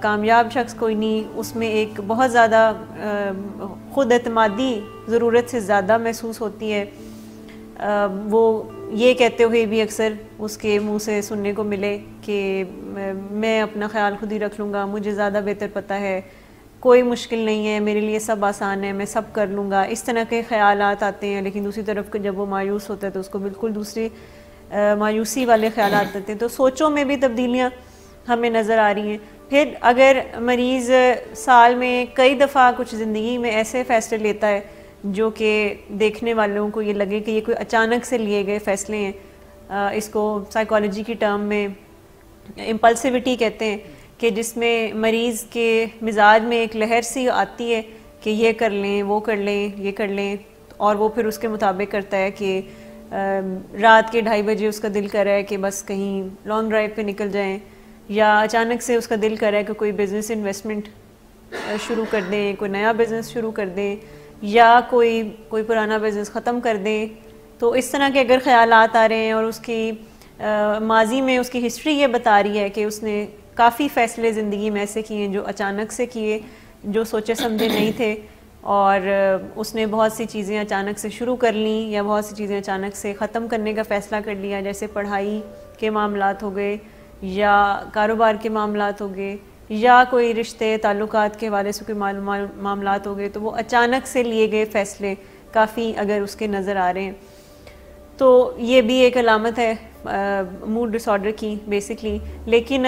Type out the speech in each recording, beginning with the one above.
کامیاب شخص کوئی نہیں، اس میں ایک بہت زیادہ خود اعتمادی ضرورت سے زیادہ محسوس ہوتی ہے. وہ یہ کہتے ہوئے بھی اکثر اس کے منہ سے سننے کو ملے کہ میں اپنا خیال خود ہی رکھ لوں گا، مجھے زیادہ بہتر پتہ ہے، کوئی مشکل نہیں ہے، میرے لیے سب آسان ہے، میں سب کر لوں گا. اس طرح کے خیالات آتے ہیں. لیکن دوسری طرف جب وہ مایوس ہوتا ہے تو اس کو بالکل دوسری مایوسی والے خیالات آتے ہیں. تو سوچوں میں بھی تبدیلیاں ہمیں نظر آ رہی ہیں. پھر اگر مریض سال میں کئی دفعہ کچھ زندگی میں ایسے فیصلے لیتا ہے جو کہ دیکھنے والوں کو یہ لگے کہ یہ کوئی اچانک سے لیے گئے فیصلے ہیں، اس کو سائیکالوجی کی ٹرم میں امپلسیوٹی کہتے ہیں، کہ جس میں مریض کے مزاج میں ایک لہر سی آتی ہے کہ یہ کر لیں، وہ کر لیں، یہ کر لیں، اور وہ پھر اس کے مطابق کرتا ہے کہ رات کے 2:30 بجے اس کا دل کر رہا ہے کہ بس کہیں لانگ ڈرائیو پہ نکل جائیں، یا اچانک سے اس کا دل کر رہا ہے کہ کوئی بزنس انویسٹمنٹ شروع کر دیں، کوئی نیا بزنس شروع کر دیں، یا کوئی پرانا بزنس ختم کر دیں. تو اس طرح کے اگر خیالات آ رہے ہیں اور اس کی ماضی میں اس کی ہسٹری یہ بتا رہی ہے کہ اس نے کافی فیصلے زندگی میں ایسے کیے جو اچانک سے کیے، جو سوچے سمجھے نہیں تھے، اور اس نے بہت سی چیزیں اچانک سے شروع کر لیں یا بہت سی چیزیں اچانک سے ختم کرنے کا فیصلہ کر لیا، جیسے پڑھائی کے معاملات ہو گئے، یا کاروبار کے معاملات ہو گئے، یا کوئی رشتے تعلقات کے حوالے سے کوئی معاملات ہو گئے. تو وہ اچانک سے لیے گئے فیصلے کافی اگر اس کے نظر آ رہے ہیں تو یہ بھی ایک علامت ہے موڈ ڈس آرڈر کی بیسکلی. لیکن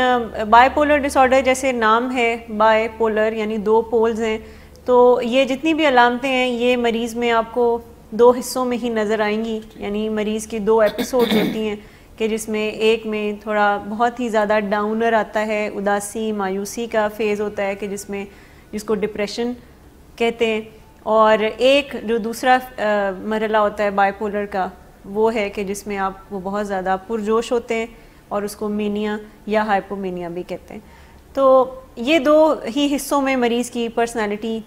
بائی پولر ڈس آرڈر جیسے نام ہے، بائی پولر یعنی 2 پولز ہیں، تو یہ جتنی بھی علامتیں ہیں یہ مریض میں آپ کو 2 حصوں میں ہی نظر آئیں گی. یعنی مریض کی 2 ایپیسوڈز ہوتی ہیں کہ جس میں ایک میں تھوڑا بہت ہی زیادہ ڈاؤنر آتا ہے، اداسی مایوسی کا فیز ہوتا ہے کہ جس کو ڈپریشن کہتے ہیں، اور ایک جو دوسرا مرحلہ ہوتا ہے بائی پولر کا وہ ہے کہ جس میں آپ وہ بہت زیادہ پرجوش ہوتے ہیں، اور اس کو مینیا یا ہائپومینیا بھی کہتے ہیں. تو یہ 2 ہی حصوں میں مریض کی پرسنالٹی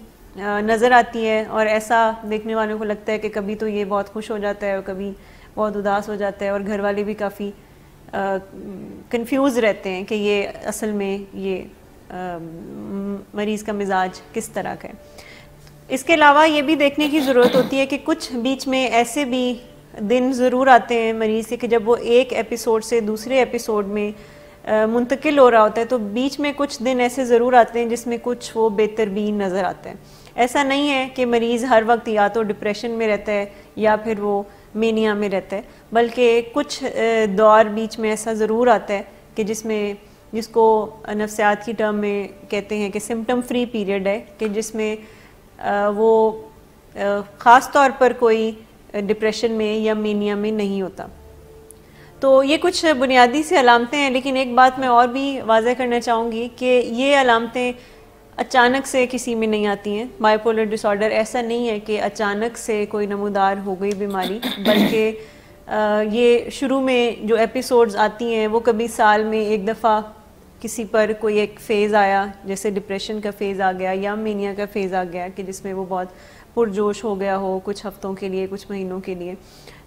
نظر آتی ہے، اور ایسا دیکھنے والوں کو لگتا ہے کہ کبھی تو یہ بہت خوش ہو جاتا ہے اور کبھی بہت اداس ہو جاتا ہے، اور گھر والے بھی کافی کنفیوز رہتے ہیں کہ یہ اصل میں یہ مریض کا مزاج کس طرح کا ہے. اس کے علاوہ یہ بھی دیکھنے کی ضرورت ہوتی ہے کہ کچھ بیچ میں ایسے بھی دن ضرور آتے ہیں مریض کے کہ جب وہ ایک ایپیسوڈ سے دوسرے ایپیسوڈ میں منتقل ہو رہا ہوتا ہے، تو بیچ میں کچھ دن ایسے ضرور آتے ہیں جس میں کچھ وہ بہتر بھی نظر آتا ہے. ایسا نہیں ہے کہ مریض ہر وقت یا تو ڈپریشن میں رہتا ہے یا پھر وہ مینیا میں رہتا ہے، بلکہ کچھ دور بیچ میں ایسا ضرور آتا ہے کہ جس کو نفسیات کی ٹرم میں کہتے ہیں کہ سمپٹم فری پیریڈ ہے، کہ جس میں وہ خاص طور پر کوئی ڈپریشن میں یا مینیا میں نہیں ہوتا. تو یہ کچھ بنیادی سی علامتیں ہیں. لیکن ایک بات میں اور بھی واضح کرنا چاہوں گی کہ یہ علامتیں اچانک سے کسی میں نہیں آتی ہیں. بائی پولر ڈس آرڈر ایسا نہیں ہے کہ اچانک سے کوئی نمودار ہو گئی بیماری، بلکہ یہ شروع میں جو ایپیسوڈز آتی ہیں وہ کبھی سال میں ایک دفعہ کسی پر کوئی ایک فیز آیا، جیسے ڈپریشن کا فیز آ گیا یا مینیا کا فیز آ گیا کہ جس میں وہ بہت پرجوش ہو گیا ہو کچھ ہفتوں کے لیے، کچھ مہینوں کے لیے.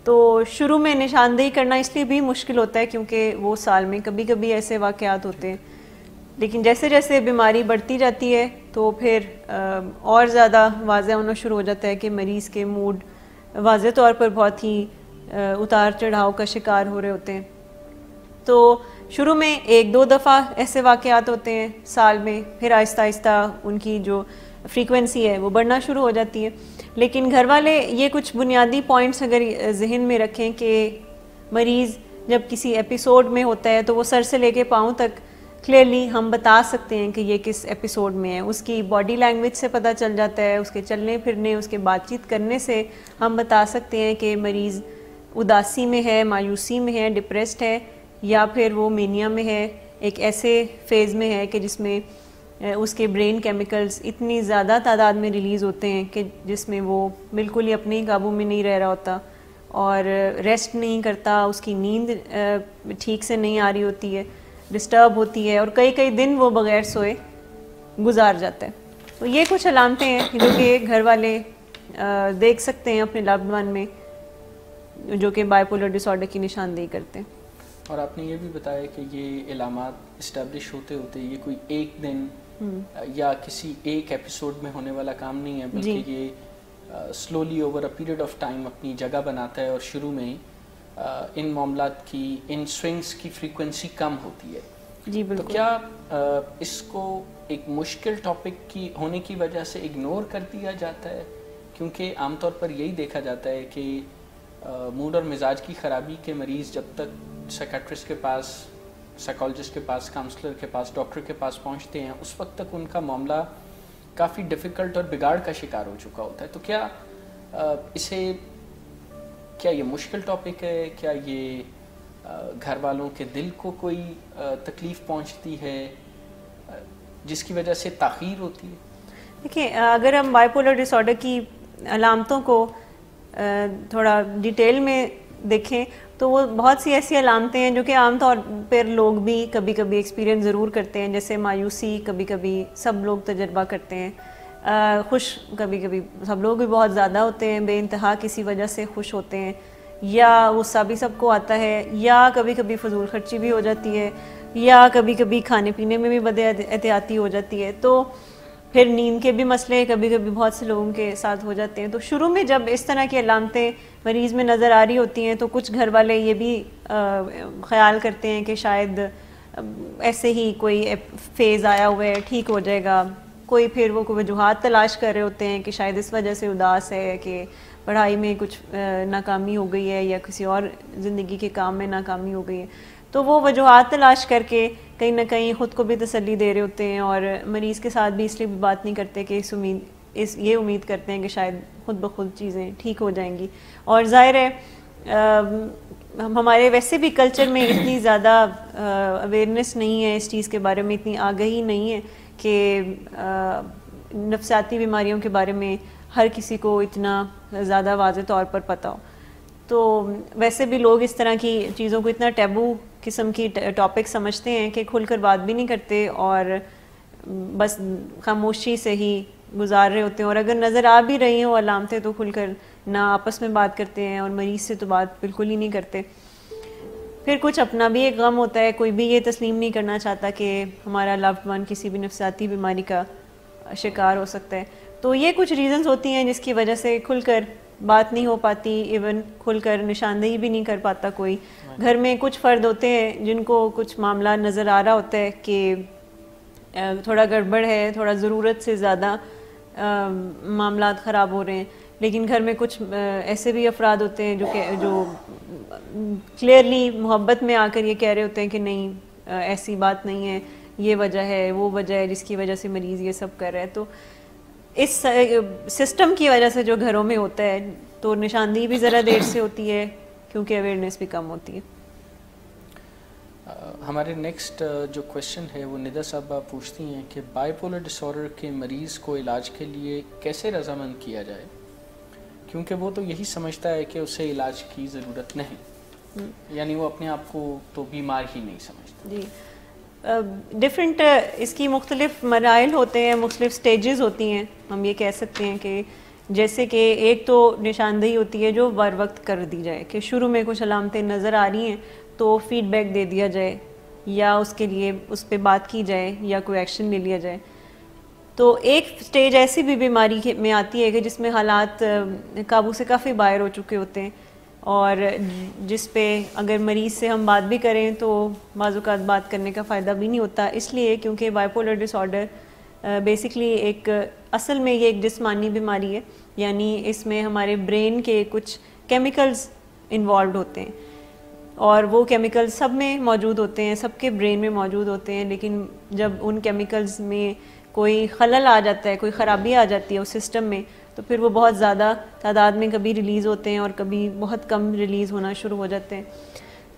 تو شروع میں نشاندہی کرنا اس لیے بھی مشکل ہوتا ہے کیونکہ وہ سال میں کبھی کبھی ایسے واقعات ہوتے ہیں. لیکن جیسے جیسے بیماری بڑھتی جاتی ہے تو پھر اور زیادہ واضح ہونا شروع ہو جاتا ہے کہ مریض کے موڈ واضح طور پر بہت ہی اتار چڑھاؤ کا شکار ہو رہے ہوتے ہیں. تو شروع میں 1-2 دفعہ ایسے واقعات ہوتے ہیں سال میں، پھر آہستہ آہستہ ان کی جو فریکوینسی ہے وہ بڑھنا شروع ہو جاتی ہے. لیکن گھر والے یہ کچھ بنیادی پوائنٹس اگر ذہن میں رکھیں کہ مریض جب کسی ایپیسوڈ میں ہوتا ہے تو وہ سر سے لے کے پاؤں تک کلیئرلی ہم بتا سکتے ہیں کہ یہ کس ایپیسوڈ میں ہے. اس کی باڈی لینگویج سے پتہ چل جاتا ہے، اس کے چلنے پھرنے، اس کے بات چیت کرنے سے ہم بتا سکتے ہیں کہ مریض اداسی میں ہے، مایوسی میں ہے، ڈپریسڈ ہے، یا پھر وہ مینیا میں ہے، ایک ایسے فیز میں ہے کہ جس میں اس کے برین کیمیکلز اتنی زیادہ تعداد میں ریلیز ہوتے ہیں کہ جس میں وہ بالکل ہی اپنے قابو میں نہیں رہ رہا ہوتا اور ریسٹ نہیں کرتا، اس کی نیند ٹھیک سے نہیں آ رہی ہوتی ہے، ڈسٹرب ہوتی ہے، اور کئی دن وہ بغیر سوئے گزار جاتا ہے. تو یہ کچھ علامتیں ہیں جو کہ گھر والے دیکھ سکتے ہیں اپنے لوڈ ون میں جو کہ بائی پولر ڈس آرڈر کی نشاندہی کرتے ہیں. اور آپ نے یہ بھی بتایا کہ یہ علامات اسٹیبلش ہوتے ہوتے یہ کوئی ایک دن یا کسی ایک ایپیسوڈ میں ہونے والا کام نہیں ہے، بلکہ یہ slowly over a period of time اپنی جگہ بناتا ہے، اور شروع میں ان معاملات کی، ان سوئنگس کی فریکوینسی کم ہوتی ہے. جی بالکل. تو کیا اس کو ایک مشکل ٹاپک کی ہونے کی وجہ سے اگنور کر دیا جاتا ہے؟ کیونکہ عام طور پر یہی دیکھا جاتا ہے کہ موڈ اور مزاج کی خرابی کے مریض جب تک سائیکیٹرسٹ کے پاس، سائیکالوجسٹ کے پاس، کاؤنسلر کے پاس، ڈاکٹر کے پاس پہنچتے ہیں، اس وقت تک ان کا معاملہ کافی ڈیفیکلٹ اور بگاڑ کا شکار ہو چکا ہوتا ہے. تو کیا کیا یہ مشکل ٹاپک ہے؟ کیا یہ گھر والوں کے دل کو کوئی تکلیف پہنچتی ہے جس کی وجہ سے تاخیر ہوتی ہے؟ دیکھیں، اگر ہم بائی پولر ڈس آرڈر کی علامتوں کو تھوڑا ڈیٹیل میں دیکھیں تو وہ بہت سی ایسی علامتیں ہیں جو کہ عام طور پر لوگ بھی کبھی کبھی ایکسپیرینس ضرور کرتے ہیں. جیسے مایوسی کبھی کبھی سب لوگ تجربہ کرتے ہیں، خوش کبھی کبھی سب لوگ بھی بہت زیادہ ہوتے ہیں، بے انتہا کسی وجہ سے خوش ہوتے ہیں، یا غصہ بھی سب کو آتا ہے، یا کبھی کبھی فضول خرچی بھی ہو جاتی ہے، یا کبھی کبھی کھانے پینے میں بھی بد احتیاطی ہو جاتی ہے. تو پھر نیند کے بھی مسئلے کبھی کبھی بہت سے لوگوں کے ساتھ ہو جاتے ہیں. تو شروع میں جب اس طرح کی علامتیں مریض میں نظر آ رہی ہوتی ہیں تو کچھ گھر والے یہ بھی خیال کرتے ہیں کہ شاید ایسے ہی کوئی فیز آیا ہوا ہے، ٹھیک ہو جائے گا. کوئی پھر وہ وجوہات تلاش کر رہے ہوتے ہیں کہ شاید اس وجہ سے اداس ہے، کہ پڑھائی میں کچھ ناکامی ہو گئی ہے، یا کسی اور زندگی کے کام میں ناکامی ہو گئی ہے. تو وہ وجوہات تلاش کر کے کہیں نہ کہیں خود کو بھی تسلی دے رہے ہوتے ہیں، اور مریض کے ساتھ بھی اس لیے بھی بات نہیں کرتے کہ یہ امید کرتے ہیں کہ شاید خود بخود چیزیں ٹھیک ہو جائیں گی. اور ظاہر ہے ہمارے ویسے بھی کلچر میں اتنی زیادہ اویئرنیس نہیں ہے اس چیز کے بارے میں، اتنی آگہی نہیں ہے کہ نفسیاتی بیماریوں کے بارے میں ہر کسی کو اتنا زیادہ واضح طور پر پتہ ہو. تو ویسے بھی لوگ اس طرح کی چیزوں کو اتنا ٹیبو قسم کی ٹاپک سمجھتے ہیں کہ کھل کر بات بھی نہیں کرتے، اور بس خاموشی سے ہی گزار رہے ہوتے ہیں. اور اگر نظر آ بھی رہی ہوں علامتیں تو کھل کر نہ آپس میں بات کرتے ہیں، اور مریض سے تو بات بالکل ہی نہیں کرتے. پھر کچھ اپنا بھی ایک غم ہوتا ہے، کوئی بھی یہ تسلیم نہیں کرنا چاہتا کہ ہمارا لوڈ ون کسی بھی نفسیاتی بیماری کا شکار ہو سکتا ہے. تو یہ کچھ ریزنز ہوتی ہیں جس کی وجہ سے کھل کر بات نہیں ہو پاتی، ایون کھل کر نشاندہی بھی نہیں کر پاتا کوئی. گھر میں کچھ فرد ہوتے ہیں جن کو کچھ معاملہ نظر آ رہا ہوتا ہے کہ تھوڑا گڑبڑ ہے، تھوڑا ضرورت سے زیادہ معاملات خراب ہو رہے ہیں، لیکن گھر میں کچھ ایسے بھی افراد ہوتے ہیں جو کلیئرلی محبت میں آ کر یہ کہہ رہے ہوتے ہیں کہ نہیں ایسی بات نہیں ہے، یہ وجہ ہے، وہ وجہ ہے جس کی وجہ سے مریض یہ سب کر رہا ہے. تو اس سسٹم کی وجہ سے جو گھروں میں ہوتا ہے تو نشاندہی بھی ذرا دیر سے ہوتی ہے کیونکہ اویئرنیس بھی کم ہوتی ہے. ہمارے نیکسٹ جو کویشچن ہے وہ ندا صاحبہ پوچھتی ہیں کہ بائی پولر ڈس آرڈر کے مریض کو علاج کے لیے کیسے رضامند کیا جائے، کیونکہ وہ تو یہی سمجھتا ہے کہ اسے علاج کی ضرورت نہیں، یعنی وہ اپنے آپ کو تو بیمار ہی نہیں سمجھتا. جی ڈفرینٹ اس کی مختلف مراحل ہوتے ہیں، مختلف سٹیجز ہوتی ہیں. ہم یہ کہہ سکتے ہیں کہ جیسے کہ ایک تو نشاندہی ہوتی ہے جو بر وقت کر دی جائے، کہ شروع میں کچھ علامتیں نظر آ رہی ہیں تو فیڈ بیک دے دیا جائے، یا اس کے لیے اس پہ بات کی جائے، یا کوئی ایکشن لے لیا جائے. تو ایک سٹیج ایسی بھی بیماری میں آتی ہے کہ جس میں حالات قابو سے کافی باہر ہو چکے ہوتے ہیں، اور جس پہ اگر مریض سے ہم بات بھی کریں تو بعض اوقات بات کرنے کا فائدہ بھی نہیں ہوتا، اس لیے کیونکہ bipolar disorder basically ایک اصل میں یہ ایک جسمانی بیماری ہے، یعنی اس میں ہمارے برین کے کچھ کیمیکلز انوالوڈ ہوتے ہیں، اور وہ کیمیکلز سب میں موجود ہوتے ہیں، سب کے برین میں موجود ہوتے ہیں. لیکن جب ان کیمیکلز میں کوئی خلل آ جاتا ہے، کوئی خرابی آ جاتی ہے اس سسٹم میں، تو پھر وہ بہت زیادہ تعداد میں کبھی ریلیز ہوتے ہیں اور کبھی بہت کم ریلیز ہونا شروع ہو جاتے ہیں.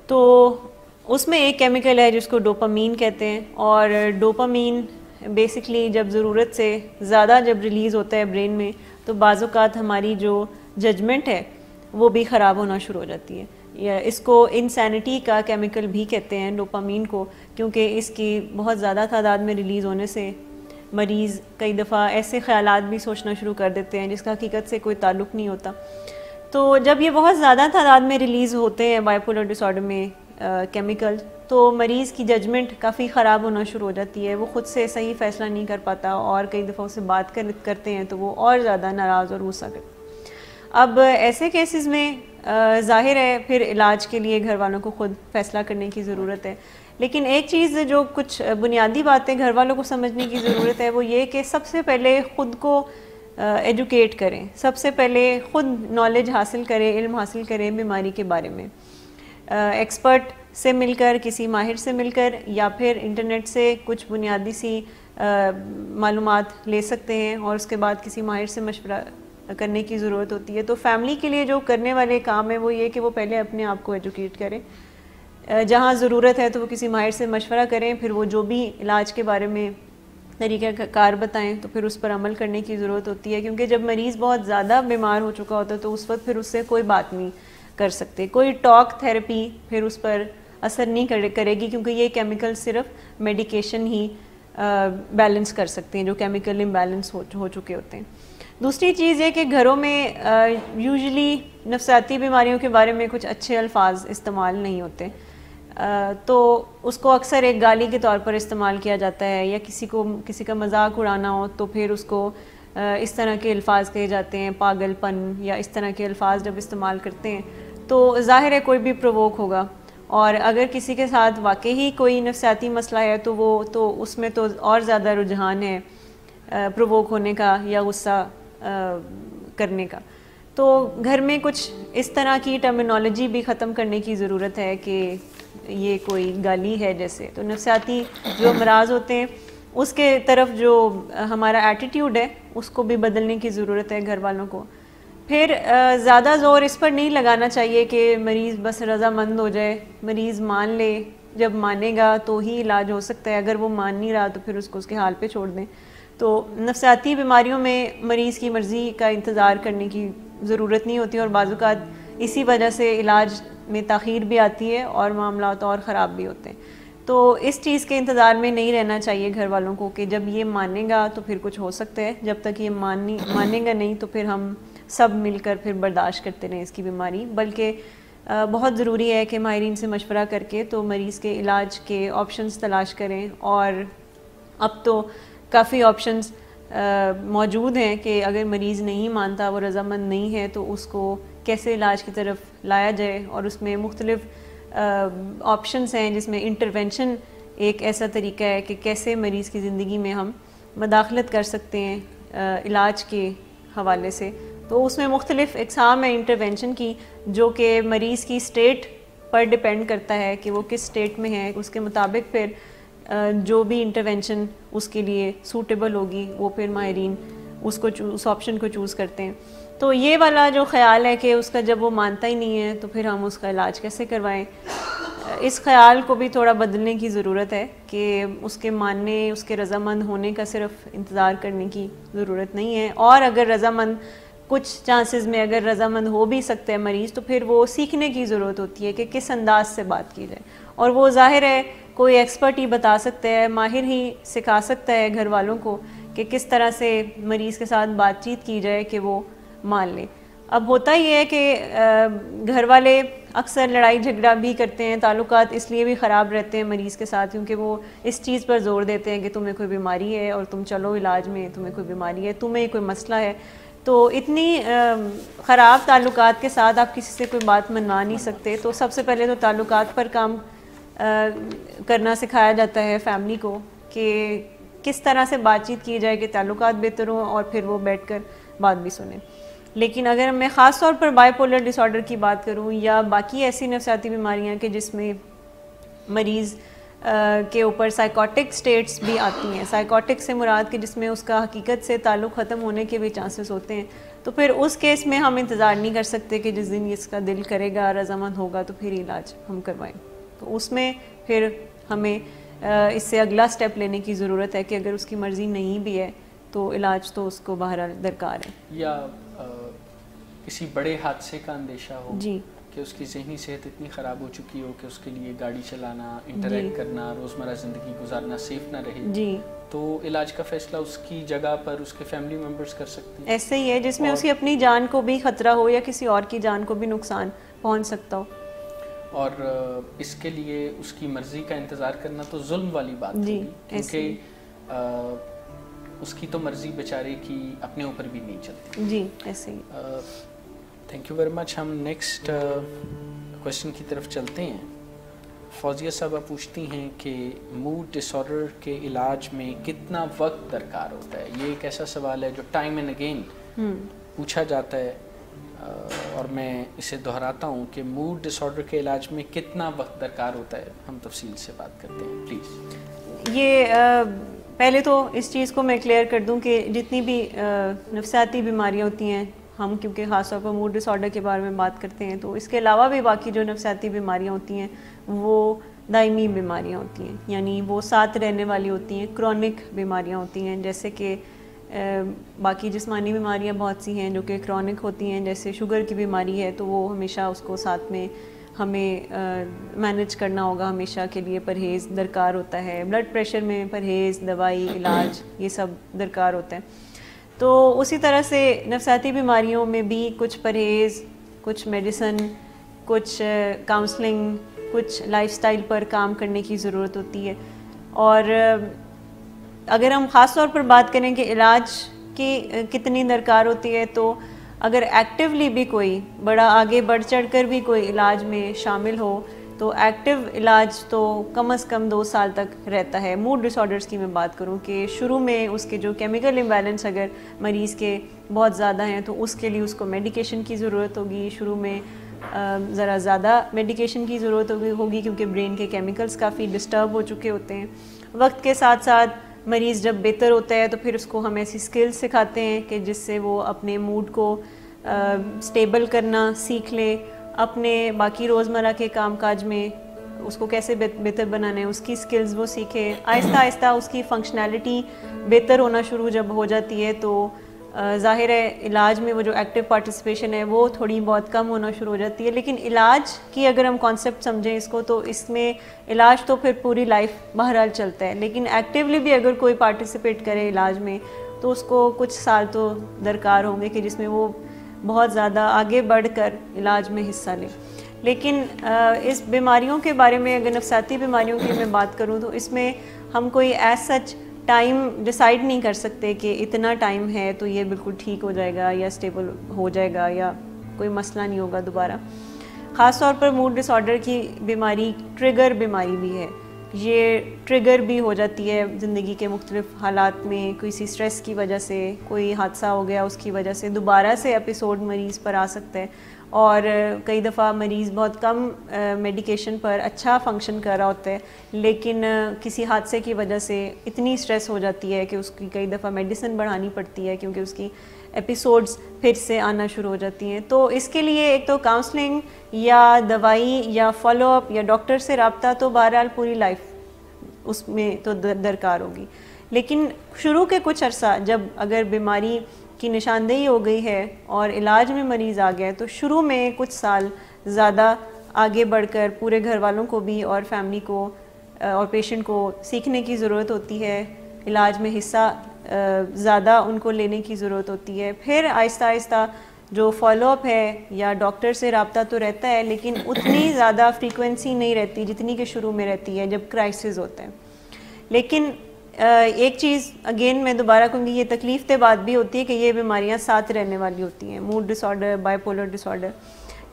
تو اس میں ایک کیمیکل ہے جس کو ڈوپامین کہتے ہیں، اور ڈوپامین بیسکلی جب ضرورت سے زیادہ جب ریلیز ہوتا ہے برین میں تو بعض اوقات ہماری جو ججمنٹ ہے وہ بھی خراب ہونا شروع ہو جاتی ہے. یا اس کو انسینٹی کا کیمیکل بھی کہتے ہیں ڈوپامین کو، کیونکہ اس کی بہت زیادہ تعداد میں ریلیز ہونے سے مریض کئی دفعہ ایسے خیالات بھی سوچنا شروع کر دیتے ہیں جس کا حقیقت سے کوئی تعلق نہیں ہوتا. تو جب یہ بہت زیادہ تعداد میں ریلیز ہوتے ہیں بائی پولر ڈس آرڈر میں کیمیکل تو مریض کی ججمنٹ کافی خراب ہونا شروع ہو جاتی ہے، وہ خود سے صحیح فیصلہ نہیں کر پاتا اور کئی دفعہ اسے بات کرتے ہیں تو وہ اور زیادہ ناراض اور غصہ کرتے ہیں۔ اب ایسے کیسز میں ظاہر ہے پھر علاج کے لیے گھر والوں کو خود فیصلہ کرنے کی ضرورت ہے، لیکن ایک چیز جو کچھ بنیادی باتیں گھر والوں کو سمجھنے کی ضرورت ہے وہ یہ کہ سب سے پہلے خود کو ایجوکیٹ کریں، سب سے پہلے خود نالج حاصل کریں، علم حاصل کریں بیماری کے بارے میں، ایکسپرٹ سے مل کر، کسی ماہر سے مل کر، یا پھر انٹرنیٹ سے کچھ بنیادی سی معلومات لے سکتے ہیں اور اس کے بعد کسی ماہر سے مشورہ کرنے کی ضرورت ہوتی ہے۔ تو فیملی کے لیے جو کرنے والے کام ہے وہ یہ کہ وہ پہلے اپنے آپ کو ایجوکیٹ کریں، جہاں ضرورت ہے تو وہ کسی ماہر سے مشورہ کریں، پھر وہ جو بھی علاج کے بارے میں طریقہ کار بتائیں تو پھر اس پر عمل کرنے کی ضرورت ہوتی ہے، کیونکہ جب مریض بہت زیادہ بیمار ہو چکا ہوتا ہے تو اس وقت پھر اس سے کوئی بات نہیں کر سکتے، کوئی ٹاک تھیراپی پھر اس پر اثر نہیں کرے گی، کیونکہ یہ کیمیکل صرف میڈیکیشن ہی بیلنس کر سکتے ہیں جو کیمیکل امبیلنس ہو چکے ہوتے ہیں۔ دوسری چیز یہ کہ گھروں میں یوزلی نفسیاتی بیماریوں کے بارے میں کچھ اچھے الفاظ استعمال نہیں ہوتے، تو اس کو اکثر ایک گالی کے طور پر استعمال کیا جاتا ہے، یا کسی کا مذاق اڑانا ہو تو پھر اس کو اس طرح کے الفاظ کہے جاتے ہیں، پاگل پن یا اس طرح کے الفاظ جب استعمال کرتے ہیں تو ظاہر ہے کوئی بھی پرووک ہوگا، اور اگر کسی کے ساتھ واقعی کوئی نفسیاتی مسئلہ ہے تو اس میں تو اور زیادہ رجحان ہے پرووک ہونے کا یا غصہ کرنے کا۔ تو گھر میں کچھ اس طرح کی ٹرمینالوجی بھی ختم کرنے کی ضرورت ہے کہ یہ کوئی گالی ہے جیسے، تو نفسیاتی جو امراض ہوتے ہیں اس کے طرف جو ہمارا ایٹیٹیوڈ ہے اس کو بھی بدلنے کی ضرورت ہے گھر والوں کو۔ پھر زیادہ زور اس پر نہیں لگانا چاہیے کہ مریض بس رضامند ہو جائے، مریض مان لے، جب مانے گا تو ہی علاج ہو سکتا ہے، اگر وہ مان نہیں رہا تو پھر اس کو اس کے حال پہ چھوڑ دیں۔ تو نفسیاتی بیماریوں میں مریض کی مرضی کا انتظار کرنے کی ضرورت نہیں ہوتی، اور بعض اوقات اسی وجہ سے علاج میں تاخیر بھی آتی ہے اور معاملات اور خراب بھی ہوتے ہیں۔ تو اس چیز کے انتظار میں نہیں رہنا چاہیے گھر والوں کو کہ جب یہ مانے گا تو پھر کچھ ہو سکتا ہے، جب تک یہ مانے گا نہیں تو پھر ہم سب مل کر پھر برداشت کرتے رہیں اس کی بیماری، بلکہ بہت ضروری ہے کہ ماہرین سے مشورہ کر کے تو مریض کے علاج کے آپشنز تلاش کریں، اور اب تو کافی آپشنز موجود ہیں کہ اگر مریض نہیں مانتا، وہ رضامند نہیں ہے، تو اس کو کیسے علاج کی طرف لایا جائے، اور اس میں مختلف آپشنز ہیں جس میں انٹرونشن ایک ایسا طریقہ ہے کہ کیسے مریض کی زندگی میں ہم مداخلت کر سکتے ہیں علاج کے حوالے سے۔ تو اس میں مختلف اقسام ہیں انٹرونشن کی، جو کہ مریض کی اسٹیٹ پر ڈیپینڈ کرتا ہے کہ وہ کس اسٹیٹ میں ہے، اس کے مطابق پھر جو بھی انٹرونشن اس کے لیے سوٹیبل ہوگی وہ پھر ماہرین اس آپشن کو چوز کرتے ہیں۔ تو یہ والا جو خیال ہے کہ اس کا جب وہ مانتا ہی نہیں ہے تو پھر ہم اس کا علاج کیسے کروائیں، اس خیال کو بھی تھوڑا بدلنے کی ضرورت ہے کہ اس کے ماننے، اس کے رضامند ہونے کا صرف انتظار کرنے کی ضرورت نہیں ہے، اور اگر رضامند کچھ چانسز میں اگر رضامند ہو بھی سکتا ہے مریض تو پھر وہ سیکھنے کی ضرورت ہوتی ہے کہ کس انداز سے بات کی جائے، اور وہ ظاہر ہے کوئی ایکسپرٹ ہی بتا سکتا ہے، ماہر ہی سکھا سکتا ہے گھر والوں کو کہ کس طرح سے مریض کے ساتھ بات چیت کی جائے کہ وہ مان لیں۔ اب ہوتا یہ ہے کہ گھر والے اکثر لڑائی جھگڑا بھی کرتے ہیں، تعلقات اس لیے بھی خراب رہتے ہیں مریض کے ساتھ کیونکہ وہ اس چیز پر زور دیتے ہیں کہ تمہیں کوئی بیماری ہے اور تم چلو علاج میں، تمہیں کوئی بیماری ہے، تمہیں کوئی مسئلہ ہے۔ تو اتنی خراب تعلقات کے ساتھ آپ کسی سے کوئی بات منوا نہیں سکتے، تو سب سے پہلے تو تعلقات پر کام کرنا سکھایا جاتا ہے فیملی کو کہ کس طرح سے بات چیت کی جائے کہ تعلقات بہتر ہوں، اور پھر وہ بیٹھ کر بات بھی سنیں۔ لیکن اگر میں خاص طور پر بائی پولر ڈس آرڈر کی بات کروں یا باقی ایسی نفسیاتی بیماریاں کہ جس میں مریض کے اوپر سائیکوٹک سٹیٹس بھی آتی ہیں، سائیکوٹک سے مراد کہ جس میں اس کا حقیقت سے تعلق ختم ہونے کے بھی چانسز ہوتے ہیں، تو پھر اس کیس میں ہم انتظار نہیں کر سکتے کہ جس دن اس کا دل کرے گا، رضامند ہوگا تو پھر علاج ہم کروائیں۔ تو اس میں پھر ہمیں اس سے اگلا سٹیپ لینے کی ضرورت ہے کہ اگر اس کی مرضی نہیں بھی ہے تو علاج تو اس کو بہرحال درکار ہے۔ یا کسی بڑے حادثے کا اندیشہ ہو جی، کہ اس کی ذہنی صحت اتنی خراب ہو چکی ہو کہ اس کے لیے گاڑی چلانا، انٹریکٹ کرنا، روزمرہ زندگی گزارنا سیف نہ رہے، جی، تو علاج کا فیصلہ اس کی جگہ پر اس کے فیملی ممبرز کر سکتے ہیں۔ ایسے ہی ہے جس میں اس کی اپنی جان کو بھی خطرہ ہو یا کسی اور کی جان کو بھی نقصان پہنچ سکتا ہو۔ اور اس کے لیے اس کی مرضی کا انتظار کرنا تو ظلم والی بات ہوگی, کیونکہ اس کی تو مرضی بیچارے کی اپنے اوپر بھی نہیں چلتی. جی ایسے ہی. Thank you very much. ہم نیکسٹ کویشچن کی طرف چلتے ہیں. فوزیہ صاحبہ پوچھتی ہیں کہ موڈ ڈس آرڈر کے علاج میں کتنا وقت درکار ہوتا ہے. یہ ایک ایسا سوال ہے جو ٹائم اینڈ اگین پوچھا جاتا ہے, اور میں اسے دہراتا ہوں کہ موڈ ڈس آرڈر کے علاج میں کتنا وقت درکار ہوتا ہے. ہم تفصیل سے بات کرتے ہیں پلیز. یہ پہلے تو اس چیز کو میں کلیئر کر دوں کہ جتنی بھی نفسیاتی بیماریاں ہوتی ہیں, ہم کیونکہ خاص طور پر موڈ ڈس آرڈر کے بارے میں بات کرتے ہیں, تو اس کے علاوہ بھی باقی جو نفسیاتی بیماریاں ہوتی ہیں وہ دائمی بیماریاں ہوتی ہیں, یعنی وہ ساتھ رہنے والی ہوتی ہیں, کرونک بیماریاں ہوتی ہیں. جیسے کہ باقی جسمانی بیماریاں بہت سی ہیں جو کہ کرونک ہوتی ہیں, جیسے شوگر کی بیماری ہے تو وہ ہمیشہ اس کو ساتھ میں ہمیں مینج کرنا ہوگا, ہمیشہ کے لیے پرہیز درکار ہوتا ہے. بلڈ پریشر میں پرہیز, دوائی, علاج, یہ سب درکار ہوتا ہے. تو اسی طرح سے نفسیاتی بیماریوں میں بھی کچھ پرہیز, کچھ میڈیسن, کچھ کاؤنسلنگ, کچھ لائف سٹائل پر کام کرنے کی ضرورت ہوتی ہے. اور اگر ہم خاص طور پر بات کریں کہ علاج کی کتنی درکار ہوتی ہے, تو اگر ایکٹیولی بھی کوئی بڑا آگے بڑھ چڑھ کر بھی کوئی علاج میں شامل ہو تو ایکٹیو علاج تو کم از کم 2 سال تک رہتا ہے. موڈ ڈس آرڈرز کی میں بات کروں کہ شروع میں اس کے جو کیمیکل امبیلنس اگر مریض کے بہت زیادہ ہیں تو اس کے لیے اس کو میڈیکیشن کی ضرورت ہوگی. شروع میں ذرا زیادہ میڈیکیشن کی ضرورت ہوگی کیونکہ برین کے کیمیکلز کافی ڈسٹرب ہو چکے ہوتے ہیں. وقت کے ساتھ ساتھ مریض جب بہتر ہوتا ہے تو پھر اس کو ہم ایسی سکلز سکھاتے ہیں کہ جس سے وہ اپنے موڈ کو سٹیبل کرنا سیکھ لے, اپنے باقی روزمرہ کے کام کاج میں اس کو کیسے بہتر بنانا ہے اس کی سکلز وہ سیکھے. آہستہ آہستہ اس کی فنکشنالٹی بہتر ہونا شروع جب ہو جاتی ہے تو ظاہر ہے علاج میں وہ جو ایکٹیو پارٹیسپیشن ہے وہ تھوڑی بہت کم ہونا شروع ہو جاتی ہے. لیکن علاج کی اگر ہم کانسیپٹ سمجھیں اس کو, تو اس میں علاج تو پھر پوری لائف بہرحال چلتا ہے, لیکن ایکٹیولی بھی اگر کوئی پارٹیسپیٹ کرے علاج میں تو اس کو کچھ سال تو درکار ہوں گے کہ جس میں وہ بہت زیادہ آگے بڑھ کر علاج میں حصہ لیں. لیکن اس بیماریوں کے بارے میں اگر نفسیاتی بیماریوں کی میں بات کروں تو اس میں ہم کوئی ایز سچ ٹائم ڈیسائیڈ نہیں کر سکتے کہ اتنا ٹائم ہے تو یہ بالکل ٹھیک ہو جائے گا یا اسٹیبل ہو جائے گا یا کوئی مسئلہ نہیں ہوگا دوبارہ. خاص طور پر موڈ ڈس آرڈر کی بیماری ٹریگر بیماری بھی ہے. یہ ٹریگر بھی ہو جاتی ہے زندگی کے مختلف حالات میں, کسی اسٹریس کی وجہ سے, کوئی حادثہ ہو گیا اس کی وجہ سے دوبارہ سے ایپیسوڈ مریض پر آ سکتا ہے. اور کئی دفعہ مریض بہت کم میڈیکیشن پر اچھا فنکشن کر رہا ہوتا ہے, لیکن کسی حادثے کی وجہ سے اتنی اسٹریس ہو جاتی ہے کہ اس کی کئی دفعہ میڈیسن بڑھانی پڑتی ہے کیونکہ اس کی ایپیسوڈز پھر سے آنا شروع ہو جاتی ہیں. تو اس کے لیے ایک تو کاؤنسلنگ یا دوائی یا فالو اپ یا ڈاکٹر سے رابطہ تو بہرحال پوری لائف اس میں تو درکار ہوگی. لیکن شروع کے کچھ عرصہ جب اگر بیماری کی نشاندہی ہو گئی ہے اور علاج میں مریض آ گیا ہے تو شروع میں کچھ سال زیادہ آگے بڑھ کر پورے گھر والوں کو بھی اور فیملی کو اور پیشنٹ کو سیکھنے کی ضرورت ہوتی ہے, علاج میں حصہ زیادہ ان کو لینے کی ضرورت ہوتی ہے. پھر آہستہ آہستہ جو فالو اپ ہے یا ڈاکٹر سے رابطہ تو رہتا ہے لیکن اتنی زیادہ فریکوینسی نہیں رہتی جتنی کہ شروع میں رہتی ہے جب کرائسس ہوتا ہے. لیکن ایک چیز اگین میں دوبارہ کہوں گی, یہ تکلیف دہ بات بھی ہوتی ہے کہ یہ بیماریاں ساتھ رہنے والی ہوتی ہیں. Mood disorder, bipolar disorder,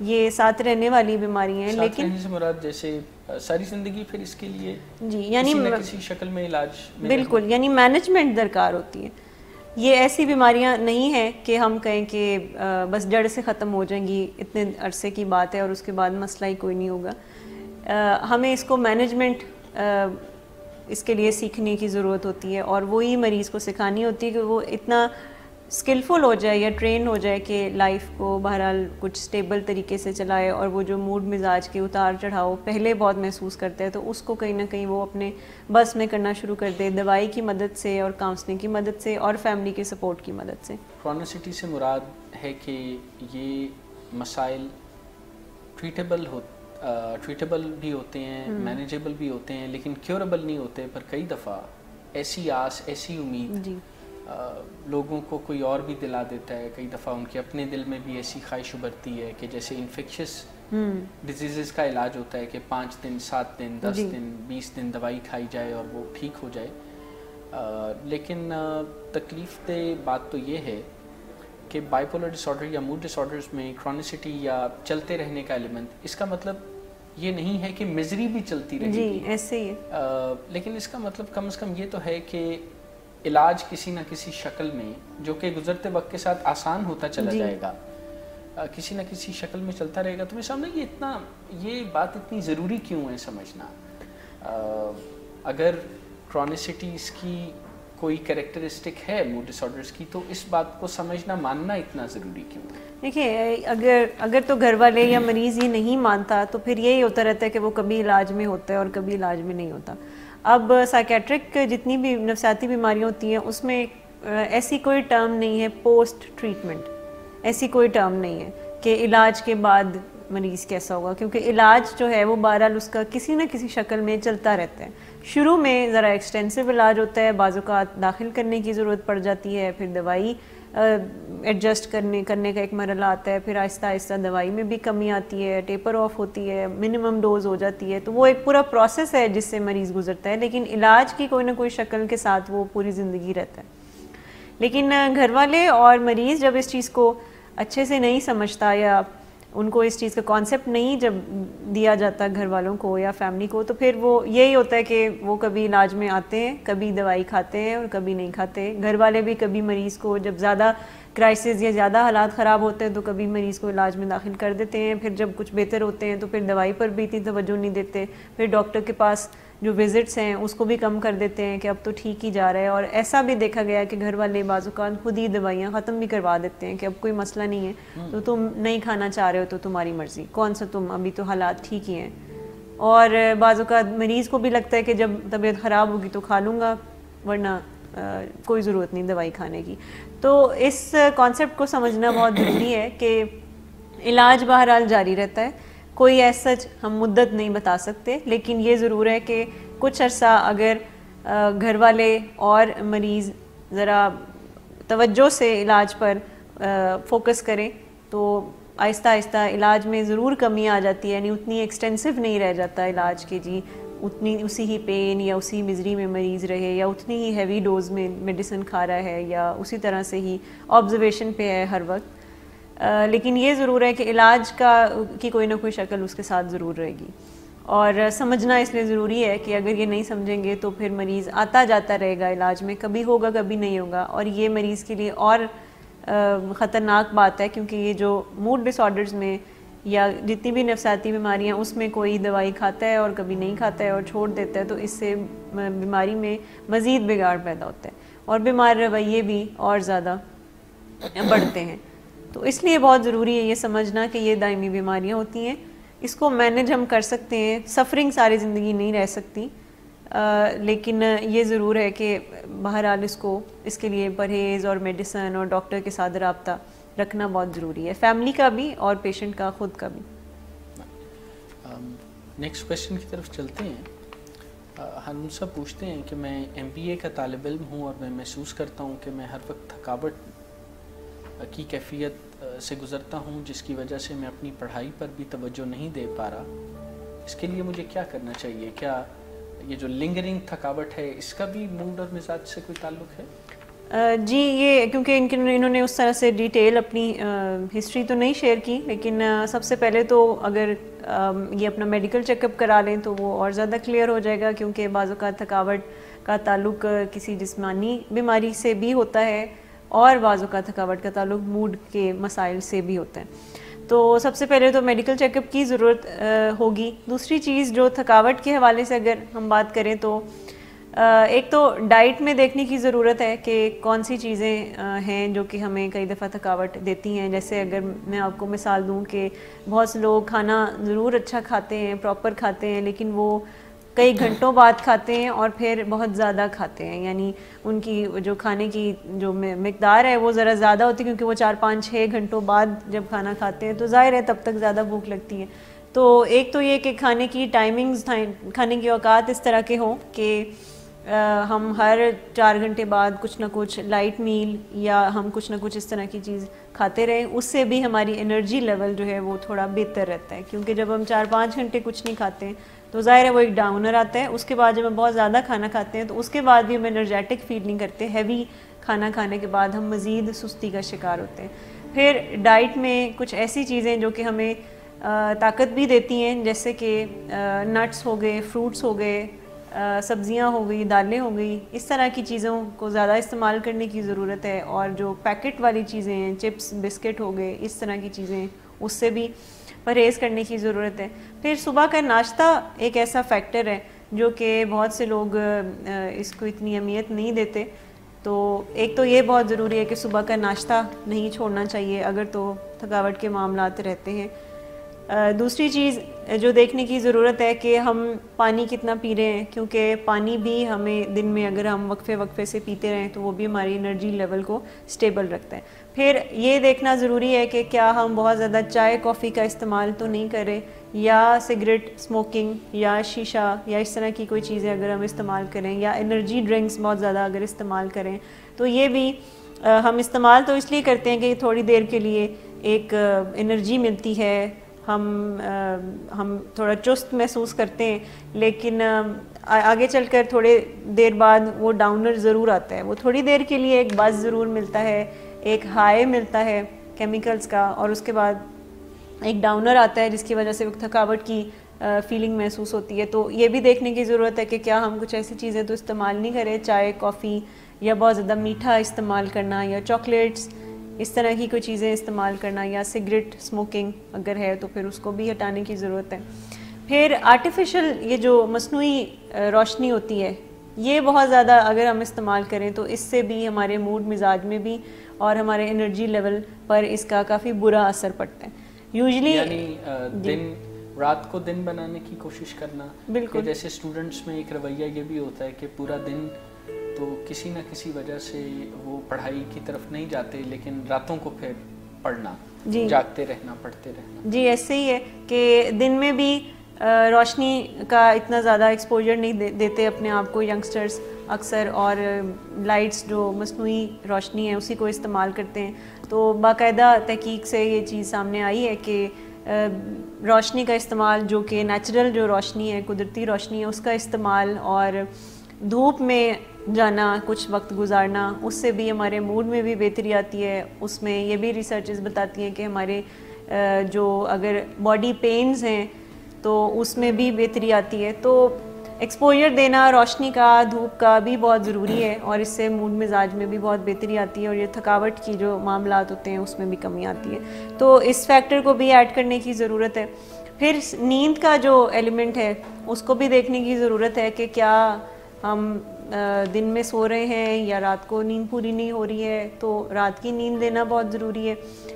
یہ ساتھ رہنے والی بیماری ہیں. لیکن سے مراد جیسے ساری زندگی پھر اس کے لیے جی یعنی کسی شکل میں علاج بالکل یعنی مینجمنٹ درکار ہوتی ہے. یہ ایسی بیماریاں نہیں ہیں کہ ہم کہیں کہ بس جڑ سے ختم ہو جائیں گی, اتنے عرصے کی بات ہے اور اس کے بعد مسئلہ ہی کوئی نہیں ہوگا. ہمیں اس کو مینجمنٹ اس کے لیے سیکھنے کی ضرورت ہوتی ہے اور وہی مریض کو سکھانی ہوتی ہے کہ وہ اتنا اسکلفل ہو جائے یا ٹرین ہو جائے کہ لائف کو بہرحال کچھ اسٹیبل طریقے سے چلائے, اور وہ جو موڈ مزاج کے اتار چڑھاؤ پہلے بہت محسوس کرتا ہے تو اس کو کہیں نہ کہیں وہ اپنے بس میں کرنا شروع کر دے, دوائی کی مدد سے اور کاؤنسلنگ کی مدد سے اور فیملی کے سپورٹ کی مدد سے. کرونیسٹی سے مراد ہے کہ یہ مسائل ٹریٹیبل بھی ہوتے ہیں, مینیجیبل بھی ہوتے ہیں, لیکن کیوریبل نہیں ہوتے. پر کئی دفعہ ایسی آس, ایسی امید لوگوں کو کوئی اور بھی دلا دیتا ہے. کئی دفعہ ان کے اپنے دل میں بھی ایسی خواہش ابھرتی ہے کہ جیسے انفیکشس ڈیزیزز کا علاج ہوتا ہے کہ 5 دن 7 دن 10 دن 20 دن دوائی کھائی جائے اور وہ ٹھیک ہو جائے. لیکن تکلیف دہ بات تو یہ ہے کہ بائیپولر ڈس آرڈر یا موڈ ڈس آرڈرز میں کرونیسٹی یا چلتے رہنے کا ایلیمنٹ, اس کا مطلب یہ نہیں ہے کہ مزری بھی چلتی رہے گی, جی ایسے ہی ہے, لیکن اس کا مطلب کم از کم یہ تو ہے کہ علاج کسی نہ کسی شکل میں, جو کہ گزرتے وقت کے ساتھ آسان ہوتا چلا جائے گا, کسی نہ کسی شکل میں چلتا رہے گا. تو میرے سامنے یہ بات اتنی ضروری کیوں ہے سمجھنا؟ اگر کرونیسٹی اس کی کوئی کریکٹرسٹک ہے موڈ ڈس آرڈرز کی, تو اس بات کو سمجھنا ماننا اتنا ضروری کیوں ہے؟ دیکھیے, اگر تو گھر والے یا مریض یہ نہیں مانتا تو پھر یہی ہوتا رہتا ہے کہ وہ کبھی علاج میں ہوتا ہے اور کبھی علاج میں نہیں ہوتا. اب سائیکیٹرک جتنی بھی نفسیاتی بیماریاں ہوتی ہیں اس میں ایسی کوئی ٹرم نہیں ہے پوسٹ ٹریٹمنٹ, ایسی کوئی ٹرم نہیں ہے کہ علاج کے بعد مریض کیسا ہوگا, کیونکہ علاج جو ہے وہ بہرحال اس کا کسی نہ کسی شکل میں چلتا رہتا ہے. شروع میں ذرا ایکسٹینسو علاج ہوتا ہے, بعض اوقات داخل کرنے کی ضرورت پڑ جاتی ہے, پھر دوائی ایڈجسٹ کرنے کا ایک مرحلہ آتا ہے, پھر آہستہ آہستہ دوائی میں بھی کمی آتی ہے, ٹیپر آف ہوتی ہے, منیمم ڈوز ہو جاتی ہے. تو وہ ایک پورا پروسیس ہے جس سے مریض گزرتا ہے, لیکن علاج کی کوئی نہ کوئی شکل کے ساتھ وہ پوری زندگی رہتا ہے. لیکن گھر والے اور مریض جب اس چیز کو اچھے سے نہیں سمجھتا یا ان کو اس چیز کا کانسیپٹ نہیں جب دیا جاتا گھر والوں کو یا فیملی کو, تو پھر وہ یہی ہوتا ہے کہ وہ کبھی علاج میں آتے ہیں, کبھی دوائی کھاتے ہیں اور کبھی نہیں کھاتے. گھر والے بھی کبھی مریض کو جب زیادہ کرائسس یا زیادہ حالات خراب ہوتے ہیں تو کبھی مریض کو علاج میں داخل کر دیتے ہیں, پھر جب کچھ بہتر ہوتے ہیں تو پھر دوائی پر بھی اتنی توجہ نہیں دیتے, پھر ڈاکٹر کے پاس جو وزٹس ہیں اس کو بھی کم کر دیتے ہیں کہ اب تو ٹھیک ہی جا رہا ہے. اور ایسا بھی دیکھا گیا ہے کہ گھر والے بعض اوقات خود ہی دوائیاں ختم بھی کروا دیتے ہیں کہ اب کوئی مسئلہ نہیں ہے, تو تم نہیں کھانا چاہ رہے ہو تو تمہاری مرضی, کون سا تم, ابھی تو حالات ٹھیک ہی ہیں. اور بعض اوقات مریض کو بھی لگتا ہے کہ جب طبیعت خراب ہوگی تو کھا لوں گا, ورنہ کوئی ضرورت نہیں دوائی کھانے کی. تو اس کانسیپٹ کو سمجھنا بہت ضروری ہے کہ علاج بہرحال جاری رہتا ہے, کوئی ایسا ہم مدت نہیں بتا سکتے, لیکن یہ ضرور ہے کہ کچھ عرصہ اگر گھر والے اور مریض ذرا توجہ سے علاج پر فوکس کریں تو آہستہ آہستہ علاج میں ضرور کمی آ جاتی ہے, یعنی اتنی ایکسٹینسو نہیں رہ جاتا علاج کے, جی اتنی اسی ہی پین یا اسی مزری میں مریض رہے یا اتنی ہی ہیوی ڈوز میں میڈیسن کھا رہا ہے یا اسی طرح سے ہی آبزرویشن پہ ہے ہر وقت. لیکن یہ ضرور ہے کہ علاج کی کوئی نہ کوئی شکل اس کے ساتھ ضرور رہے گی, اور سمجھنا اس لیے ضروری ہے کہ اگر یہ نہیں سمجھیں گے تو پھر مریض آتا جاتا رہے گا علاج میں, کبھی ہوگا کبھی نہیں ہوگا, اور یہ مریض کے لیے اور خطرناک بات ہے, کیونکہ یہ جو موڈ ڈس آرڈرز میں یا جتنی بھی نفسیاتی بیماریاں اس میں کوئی دوائی کھاتا ہے اور کبھی نہیں کھاتا ہے اور چھوڑ دیتا ہے, تو اس سے بیماری میں مزید بگاڑ پیدا ہوتا ہے اور بیمار رویے بھی اور زیادہ بڑھتے ہیں. تو اس لیے بہت ضروری ہے یہ سمجھنا کہ یہ دائمی بیماریاں ہوتی ہیں, اس کو مینج ہم کر سکتے ہیں, سفرنگ ساری زندگی نہیں رہ سکتی, لیکن یہ ضرور ہے کہ بہرحال اس کے لیے پرہیز اور میڈیسن اور ڈاکٹر کے ساتھ رابطہ رکھنا بہت ضروری ہے, فیملی کا بھی اور پیشنٹ کا خود کا بھی. نیکسٹ کویشچن کی طرف چلتے ہیں. ہم سب پوچھتے ہیں کہ میں MBA کا طالب علم ہوں اور میں محسوس کرتا ہوں کہ میں ہر وقت تھکاوٹ کی کیفیت سے گزرتا ہوں, جس کی وجہ سے میں اپنی پڑھائی پر بھی توجہ نہیں دے پا رہا. اس کے لیے مجھے کیا کرنا چاہیے؟ کیا یہ جو لنگرنگ تھکاوٹ ہے اس کا بھی موڈ اور مزاج سے کوئی تعلق ہے؟ جی, یہ کیونکہ انہوں نے اس طرح سے ڈیٹیل اپنی ہسٹری تو نہیں شیئر کی, لیکن سب سے پہلے تو اگر یہ اپنا میڈیکل چیک اپ کرا لیں تو وہ اور زیادہ کلیئر ہو جائے گا, کیونکہ بعض اوقات تھکاوٹ کا تعلق کسی جسمانی بیماری سے بھی ہوتا ہے اور بعض اوقات تھکاوٹ کا تعلق موڈ کے مسائل سے بھی ہوتا ہے. تو سب سے پہلے تو میڈیکل چیک اپ کی ضرورت ہوگی. دوسری چیز جو تھکاوٹ کے حوالے سے اگر ہم بات کریں تو ایک تو ڈائٹ میں دیکھنے کی ضرورت ہے کہ کون سی چیزیں ہیں جو کہ ہمیں کئی دفعہ تھکاوٹ دیتی ہیں. جیسے اگر میں آپ کو مثال دوں کہ بہت سے لوگ کھانا ضرور اچھا کھاتے ہیں, پراپر کھاتے ہیں, لیکن وہ کئی گھنٹوں بعد کھاتے ہیں اور پھر بہت زیادہ کھاتے ہیں, یعنی ان کی جو کھانے کی جو مقدار ہے وہ ذرا زیادہ ہوتی ہے, کیونکہ وہ 4-5-6 گھنٹوں بعد جب کھانا کھاتے ہیں تو ظاہر ہے تب تک زیادہ بھوک لگتی ہے. تو ایک تو یہ کہ کھانے کی ٹائمنگز, کھانے کے اوقات اس طرح کے ہوں کہ ہم ہر 4 گھنٹے بعد کچھ نہ کچھ لائٹ میل یا ہم کچھ نہ کچھ اس طرح کی چیز کھاتے رہیں، اس سے بھی ہماری انرجی لیول جو ہے وہ تھوڑا بہتر رہتا ہے. کیونکہ جب ہم 4-5 گھنٹے کچھ نہیں کھاتے ہیں تو ظاہر ہے وہ ایک ڈاؤنر آتا ہے. اس کے بعد جب ہم بہت زیادہ کھانا کھاتے ہیں تو اس کے بعد بھی ہم انرجیٹک فیل نہیں کرتے. ہیوی کھانا کھانے کے بعد ہم مزید سستی کا شکار ہوتے ہیں. پھر ڈائٹ میں کچھ ایسی چیزیں جو کہ ہمیں طاقت بھی دیتی ہیں، جیسے کہ نٹس ہو گئے، فروٹس ہو گئے، سبزیاں ہو گئی، دالیں ہو گئی، اس طرح کی چیزوں کو زیادہ استعمال کرنے کی ضرورت ہے. اور جو پیکٹ والی چیزیں ہیں، چپس بسکٹ ہو گئے، اس طرح کی چیزیں، اس سے بھی پرہیز کرنے کی ضرورت ہے. پھر صبح کا ناشتہ ایک ایسا فیکٹر ہے جو کہ بہت سے لوگ اس کو اتنی اہمیت نہیں دیتے. تو ایک تو یہ بہت ضروری ہے کہ صبح کا ناشتہ نہیں چھوڑنا چاہیے اگر تو تھکاوٹ کے معاملات رہتے ہیں. دوسری چیز جو دیکھنے کی ضرورت ہے کہ ہم پانی کتنا پی رہے ہیں، کیونکہ پانی بھی ہمیں دن میں اگر ہم وقفے سے پیتے رہیں تو وہ بھی ہماری انرجی لیول کو سٹیبل رکھتا ہے. پھر یہ دیکھنا ضروری ہے کہ کیا ہم بہت زیادہ چائے کافی کا استعمال تو نہیں کریں، یا سگریٹ اسموکنگ یا شیشہ یا اس طرح کی کوئی چیزیں اگر ہم استعمال کریں، یا انرجی ڈرنکس بہت زیادہ اگر استعمال کریں. تو یہ بھی ہم استعمال تو اس لیے کرتے ہیں کہ تھوڑی دیر کے لیے ایک انرجی ملتی ہے، ہم تھوڑا چست محسوس کرتے ہیں، لیکن آگے چل کر تھوڑے دیر بعد وہ ڈاؤنر ضرور آتا ہے. وہ تھوڑی دیر کے لیے ایک بز ضرور ملتا ہے، ایک ہائی ملتا ہے کیمیکلز کا، اور اس کے بعد ایک ڈاؤنر آتا ہے جس کی وجہ سے تھکاوٹ کی فیلنگ محسوس ہوتی ہے. تو یہ بھی دیکھنے کی ضرورت ہے کہ کیا ہم کچھ ایسی چیزیں تو استعمال نہیں کریں، چائے کافی یا بہت زیادہ میٹھا استعمال کرنا، یا چاکلیٹس، اس طرح کی کوئی چیزیں استعمال کرنا، یا سگریٹ اسموکنگ اگر ہے تو پھر اس کو بھی ہٹانے کی ضرورت ہے. پھر آرٹیفیشل یہ جو مصنوعی روشنی ہوتی ہے، یہ بہت زیادہ اگر ہم استعمال کریں تو اس سے بھی ہمارے موڈ مزاج میں بھی اور ہمارے انرجی لیول پر اس کا کافی برا اثر پڑتا ہے. یوزلی یعنی رات کو دن بنانے کی کوشش کرنا. بالکل. جیسے اسٹوڈنٹس میں ایک رویہ یہ بھی ہوتا ہے کہ پورا دن تو کسی نہ کسی وجہ سے وہ پڑھائی کی طرف نہیں جاتے، لیکن راتوں کو پھر پڑھنا، جاگتے رہنا، پڑھتے رہنا. جی ایسے ہی ہے کہ دن میں بھی روشنی کا اتنا زیادہ ایکسپوجر نہیں دیتے اپنے آپ کو ینگسٹرز اکثر، اور لائٹس جو مصنوعی روشنی ہے اسی کو استعمال کرتے ہیں. تو باقاعدہ تحقیق سے یہ چیز سامنے آئی ہے کہ روشنی کا استعمال، جو کہ نیچرل جو روشنی ہے، قدرتی روشنی ہے، اس کا استعمال اور دھوپ میں جانا، کچھ وقت گزارنا، اس سے بھی ہمارے موڈ میں بھی بہتری آتی ہے. اس میں یہ بھی ریسرچز بتاتی ہیں کہ ہمارے جو اگر باڈی پینز ہیں تو اس میں بھی بہتری آتی ہے. تو ایکسپوجر دینا روشنی کا، دھوپ کا بھی بہت ضروری ہے، اور اس سے موڈ مزاج میں بھی بہت بہتری آتی ہے، اور یہ تھکاوٹ کی جو معاملات ہوتے ہیں اس میں بھی کمی آتی ہے. تو اس فیکٹر کو بھی ایڈ کرنے کی ضرورت ہے. پھر نیند کا جو ایلیمنٹ ہے اس کو بھی دیکھنے کی ضرورت ہے کہ کیا ہم دن میں سو رہے ہیں یا رات کو نیند پوری نہیں ہو رہی ہے. تو رات کی نیند لینا بہت ضروری ہے،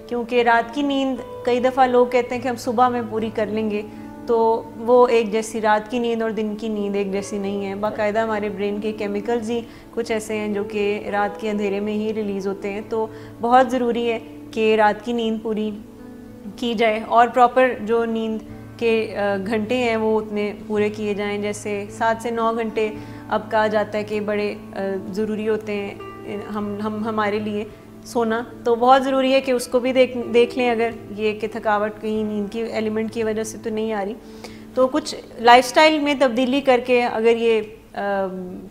کیونکہ رات کی نیند کئی دفعہ لوگ کہتے ہیں کہ ہم صبح میں پوری کر لیں گے، تو وہ ایک جیسی رات کی نیند اور دن کی نیند ایک جیسی نہیں ہے. باقاعدہ ہمارے برین کے کیمیکلز ہی کچھ ایسے ہیں جو کہ رات کے اندھیرے میں ہی ریلیز ہوتے ہیں. تو بہت ضروری ہے کہ رات کی نیند پوری کی جائے، اور پراپر جو نیند کے گھنٹے ہیں وہ اتنے پورے کیے جائیں. جیسے 7 سے 9 گھنٹے اب کہا جاتا ہے کہ بڑے ضروری ہوتے ہیں ہمارے لیے سونا. تو بہت ضروری ہے کہ اس کو بھی دیکھ لیں اگر یہ کہ تھکاوٹ کہیں نیند کی ایلیمنٹ کی وجہ سے تو نہیں آ رہی. تو کچھ لائف سٹائل میں تبدیلی کر کے اگر یہ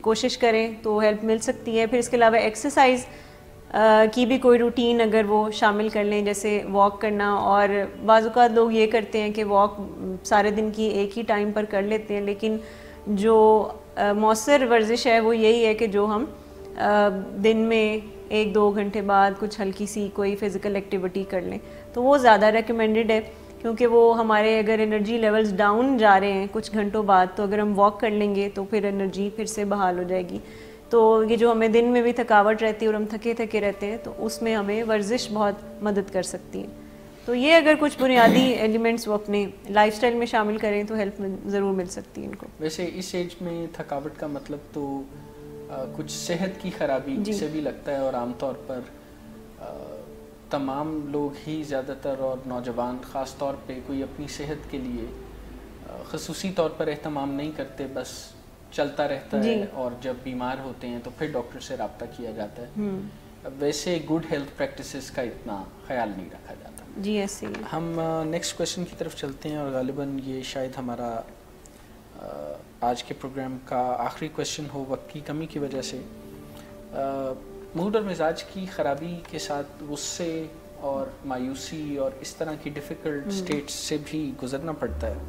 کوشش کریں تو ہیلپ مل سکتی ہے. پھر اس کے علاوہ ایکسرسائز کی بھی کوئی روٹین اگر وہ شامل کر لیں، جیسے واک کرنا. اور بعض اوقات لوگ یہ کرتے ہیں کہ واک سارے دن کی ایک ہی ٹائم پر کر لیتے ہیں، لیکن جو مؤثر ورزش ہے وہ یہی ہے کہ جو ہم دن میں 1-2 گھنٹے بعد کچھ ہلکی سی کوئی فزیکل ایکٹیویٹی کر لیں. تو وہ زیادہ ریکمینڈڈ ہے، کیونکہ وہ ہمارے اگر انرجی لیولز ڈاؤن جا رہے ہیں کچھ گھنٹوں بعد، تو اگر ہم واک کر لیں گے تو پھر انرجی پھر سے بحال ہو جائے گی. تو یہ جو ہمیں دن میں بھی تھکاوٹ رہتی ہے اور ہم تھکے رہتے ہیں، تو اس میں ہمیں ورزش بہت مدد کر سکتی ہے. تو یہ اگر کچھ بنیادی ایلیمنٹس وہ اپنے لائف سٹائل میں شامل کریں تو ہیلپ ضرور مل سکتی ہے ان کو. ویسے اس ایج میں تھکاوٹ کا مطلب تو کچھ صحت کی خرابی سے بھی لگتا ہے، اور عام طور پر تمام لوگ ہی زیادہ تر اور نوجوان خاص طور پہ کوئی اپنی صحت کے لیے خصوصی طور پر اہتمام نہیں کرتے، بس چلتا رہتا ہے اور جب بیمار ہوتے ہیں تو پھر ڈاکٹر سے رابطہ کیا جاتا ہے. ویسے گڈ ہیلتھ پریکٹسز کا اتنا خیال نہیں رکھا جاتا. جی ایسے ہی. ہم نیکسٹ کویشچن کی طرف چلتے ہیں اور غالباً یہ شاید ہمارا آج کے پروگرام کا آخری کویشچن ہو وقت کی کمی کی وجہ سے. موڈ اور مزاج کی خرابی کے ساتھ غصے اور مایوسی اور اس طرح کی ڈیفیکلٹ اسٹیٹس سے بھی گزرنا پڑتا ہے,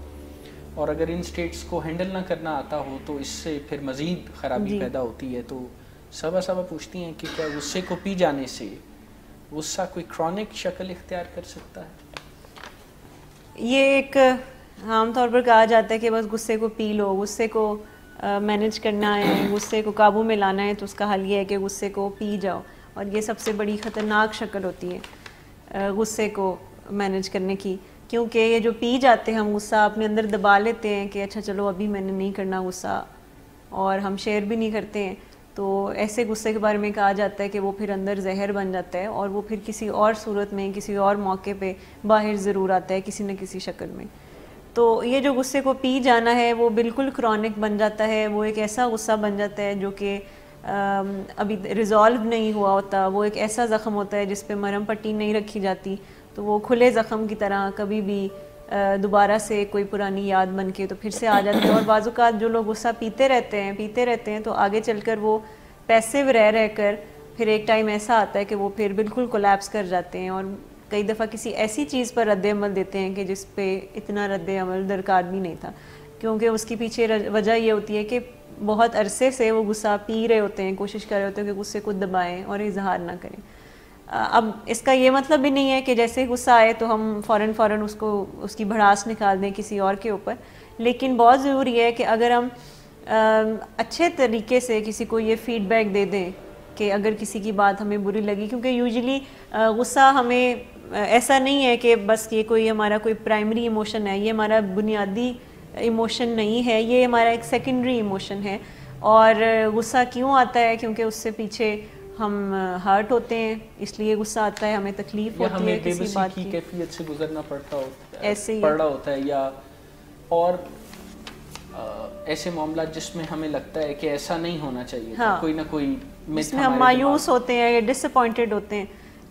اور اگر ان اسٹیٹس کو ہینڈل نہ کرنا آتا ہو تو اس سے پھر مزید خرابی پیدا ہوتی ہے. تو صبح پوچھتی ہیں کہ کیا غصے کو پی جانے سے غصہ کوئی کرونک شکل اختیار کر سکتا ہے؟ یہ ایک عام طور پر کہا جاتا ہے کہ بس غصے کو پی لو, غصے کو مینیج کرنا ہے, غصے کو قابو میں لانا ہے تو اس کا حل یہ ہے کہ غصے کو پی جاؤ, اور یہ سب سے بڑی خطرناک شکل ہوتی ہے غصے کو مینیج کرنے کی, کیونکہ یہ جو پی جاتے ہیں ہم غصہ اپنے اندر دبا لیتے ہیں کہ اچھا چلو ابھی میں نے نہیں کرنا غصہ, اور ہم شیئر بھی نہیں کرتے ہیں. تو ایسے غصے کے بارے میں کہا جاتا ہے کہ وہ پھر اندر زہر بن جاتا ہے اور وہ پھر کسی اور صورت میں کسی اور موقع پہ باہر ضرور آتا ہے کسی نہ کسی شکل میں. تو یہ جو غصے کو پی جانا ہے وہ بالکل کرونک بن جاتا ہے, وہ ایک ایسا غصہ بن جاتا ہے جو کہ ابھی ریزالو نہیں ہوا ہوتا, وہ ایک ایسا زخم ہوتا ہے جس پہ مرہم پٹی نہیں رکھی جاتی, تو وہ کھلے زخم کی طرح کبھی بھی دوبارہ سے کوئی پرانی یاد بن کے تو پھر سے آ جاتے ہیں. اور بعض اوقات جو لوگ غصہ پیتے رہتے ہیں تو آگے چل کر وہ پیسیو رہ کر پھر ایک ٹائم ایسا آتا ہے کہ وہ پھر بالکل کولیپس کر جاتے ہیں, اور کئی دفعہ کسی ایسی چیز پر رد عمل دیتے ہیں کہ جس پہ اتنا رد عمل درکار بھی نہیں تھا, کیونکہ اس کی پیچھے وجہ یہ ہوتی ہے کہ بہت عرصے سے وہ غصہ پی رہے ہوتے ہیں, کوشش کر رہے ہوتے ہیں کہ غصے کو دبائیں اور اظہار نہ کریں. اب اس کا یہ مطلب بھی نہیں ہے کہ جیسے غصہ آئے تو ہم فوراً اس کی بھڑاس نکال دیں کسی اور کے اوپر, لیکن بہت ضروری ہے کہ اگر ہم اچھے طریقے سے کسی کو یہ فیڈ بیک دے دیں کہ اگر کسی کی بات ہمیں بری لگی, کیونکہ یوزلی غصہ ہمیں ایسا نہیں ہے کہ بس یہ کوئی ہمارا کوئی پرائمری ایموشن ہے, یہ ہمارا بنیادی ایموشن نہیں ہے, یہ ہمارا ایک سیکنڈری ایموشن ہے. اور غصہ کیوں آتا ہے؟ کیونکہ اس سے پیچھے ہم ہرٹ ہوتے ہیں, اس لیے غصہ آتا ہے, ہمیں تکلیف ہوتی ہے کسی بات کی کیفیت سے گزرنا پڑتا ایسے ہی پڑ رہا ہوتا ہے, یا اور ایسے معاملات جس میں ہمیں لگتا ہے کہ ایسا نہیں ہونا چاہیے, کوئی نہ کوئی جس میں ہم مایوس ہوتے ہیں یا ڈس اپوائنٹڈ ہوتے ہیں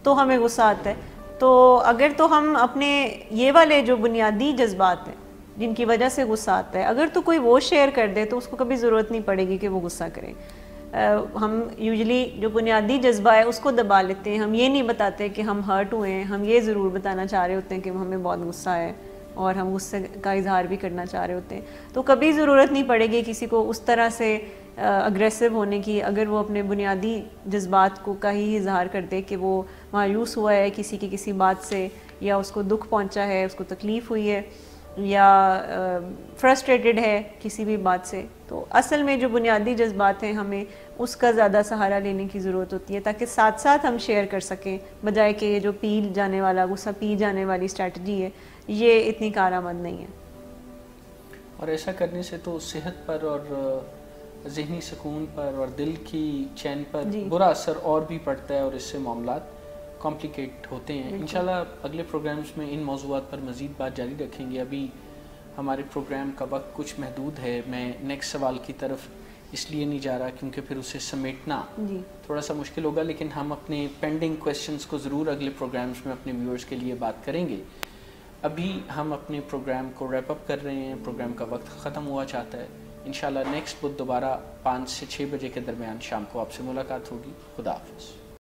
تو ہمیں غصہ آتا ہے. تو اگر تو ہم اپنے یہ والے جو بنیادی جذبات ہیں جن کی وجہ سے غصہ آتا ہے, اگر تو کوئی وہ شیئر کر دے تو اس کو کبھی ضرورت نہیں پڑے گی کہ وہ غصہ کرے. ہم یوزلی جو بنیادی جذبہ ہے اس کو دبا لیتے ہیں, ہم یہ نہیں بتاتے کہ ہم ہرٹ ہوئے ہیں, ہم یہ ضرور بتانا چاہ رہے ہوتے ہیں کہ ہمیں بہت غصہ ہے اور ہم غصے کا اظہار بھی کرنا چاہ رہے ہوتے ہیں. تو کبھی ضرورت نہیں پڑے گی کسی کو اس طرح سے اگریسو ہونے کی, اگر وہ اپنے بنیادی جذبات کو کا ہی اظہار کر دے کہ وہ مایوس ہوا ہے کسی کی کسی بات سے, یا اس کو دکھ پہنچا ہے, اس کو تکلیف ہوئی ہے, یا فرسٹریٹڈ ہے کسی بھی بات سے. تو اصل میں جو بنیادی جذبات ہیں ہمیں اس کا زیادہ سہارا لینے کی ضرورت ہوتی ہے تاکہ ساتھ ساتھ ہم شیئر کر سکیں, بجائے کہ یہ جو پی جانے والا غصہ پی جانے والی اسٹریٹجی ہے یہ اتنی کارآمد نہیں ہے. اور ایسا کرنے سے تو صحت پر اور ذہنی سکون پر اور دل کی چین پر برا اثر اور بھی پڑتا ہے, اور اس سے معاملات کمپلیکیٹ ہوتے ہیں. انشاءاللہ اگلے پروگرامز میں ان موضوعات پر مزید بات جاری رکھیں گے. ابھی ہمارے پروگرام کا وقت کچھ محدود ہے. میں نیکسٹ سوال کی طرف اس لیے نہیں جا رہا کیونکہ پھر اسے سمیٹنا تھوڑا سا مشکل ہوگا, لیکن ہم اپنے پینڈنگ کویسچنز کو ضرور اگلے پروگرامز میں اپنے ویورز کے لیے بات کریں گے. ابھی ہم اپنے پروگرام کو ریپ اپ کر رہے ہیں, پروگرام کا وقت ختم ہوا چاہتا ہے. انشاءاللہ نیکسٹ بدھ دوبارہ 5 سے 6 بجے کے درمیان شام کو آپ سے ملاقات ہوگی. خدا حافظ.